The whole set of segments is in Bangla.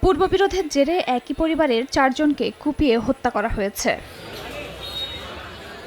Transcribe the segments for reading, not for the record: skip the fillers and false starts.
পূর্ববিরোধের জেরে একই পরিবারের 4 জনকে কুপিয়ে হত্যা করা হয়েছে।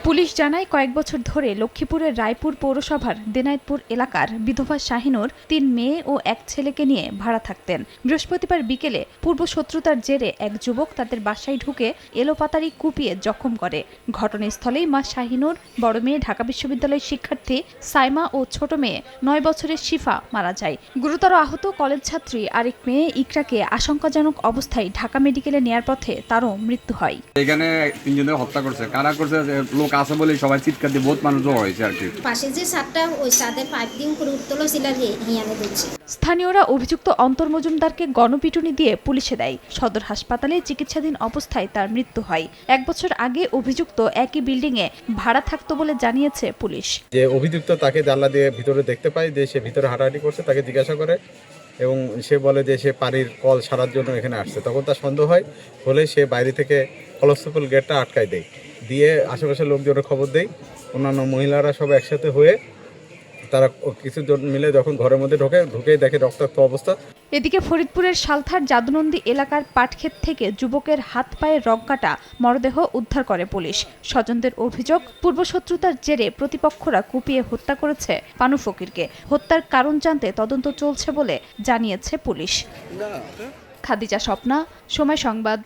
পুলিশ জানায় কয়েক বছর ধরে লক্ষ্মীপুরের রায়পুর পৌরসভার দেনাইতপুর এলাকার বিধবা শাহিনুর 3 মেয়ে ও 1 ছেলেকে নিয়ে ভাড়া থাকতেন। বৃহস্পতিবার বিকেলে পূর্বশত্রুতার জেরে এক যুবক তাদের বাসায় ঢুকে এলোপাতাড়ি কুপিয়ে জখম করে। ঘটনাস্থলেই মা শাহিনুর, বড় মেয়ে ঢাকা বিশ্ববিদ্যালয়ের শিক্ষার্থী সাইমা ও ছোট মেয়ে 9 বছরের শিফা মারা যায়। গুরুতর আহত কলেজ ছাত্রী আরেক মেয়ে ইকরাকে আশঙ্কাজনক অবস্থায় ঢাকা মেডিকেলে নেয়ার পথে তারও মৃত্যু হয়। এখানে 3 জনের হত্যা করছে, কারা করছে লোক আছে বলে সবাই চিৎকার দিয়ে বহুত মানুষ জড়ো হয়েছে আর কি। পাশে যে ছাদটা ওই ছাদের পাইপ দিয়ে উপরে উত্তোলন ছিল হিয়ানে দিচ্ছে। স্থানীয়রা অভিযুক্ত অন্তর মজুমদারকে গণপিটুনি দিয়ে পুলিশে দেয়। সদর হাসপাতালে চিকিৎসাধীন অবস্থায় তার মৃত্যু হয়। 1 বছর আগে অভিযুক্ত একই বিল্ডিংয়ে ভাড়া থাকতো বলে জানিয়েছে পুলিশ। যে অভিযুক্ত তাকে জানলা দিয়ে ভিতরে দেখতে পায়, যে সে ভিতরে হাঁটাহাঁটি করছে, তাকে জিজ্ঞাসা করে এবং সে বলে যে সে পানির কল সারার জন্য এখানে আসছে। তখন তার সন্দেহ হয়, হলে সে বাইরে থেকে কলস্তফল গেটটা আটকায় দিয়ে আশেপাশের লোকজনের খবর দেয়। অন্যান্য মহিলারা সব একসাথে হয়ে তারা কিছুজন মিলে যখন ঘরের মধ্যে ঢুকে দেখে রক্তাক্ত অবস্থা। এদিকে ফরিদপুরের সালথার জাদুনন্দী এলাকার পাটক্ষেত থেকে যুবকের হাত পায়ে রগকাটা মরদেহ উদ্ধার করে পুলিশ। স্বজনদের অভিযোগ, পূর্বশত্রুতার জেরে প্রতিপক্ষরা কুপিয়ে হত্যা করেছে পানু ফকিরকে। হত্যার কারণ জানতে তদন্ত চলছে বলে জানিয়েছে পুলিশ। খাদিজা স্বপ্না, সময় সংবাদ।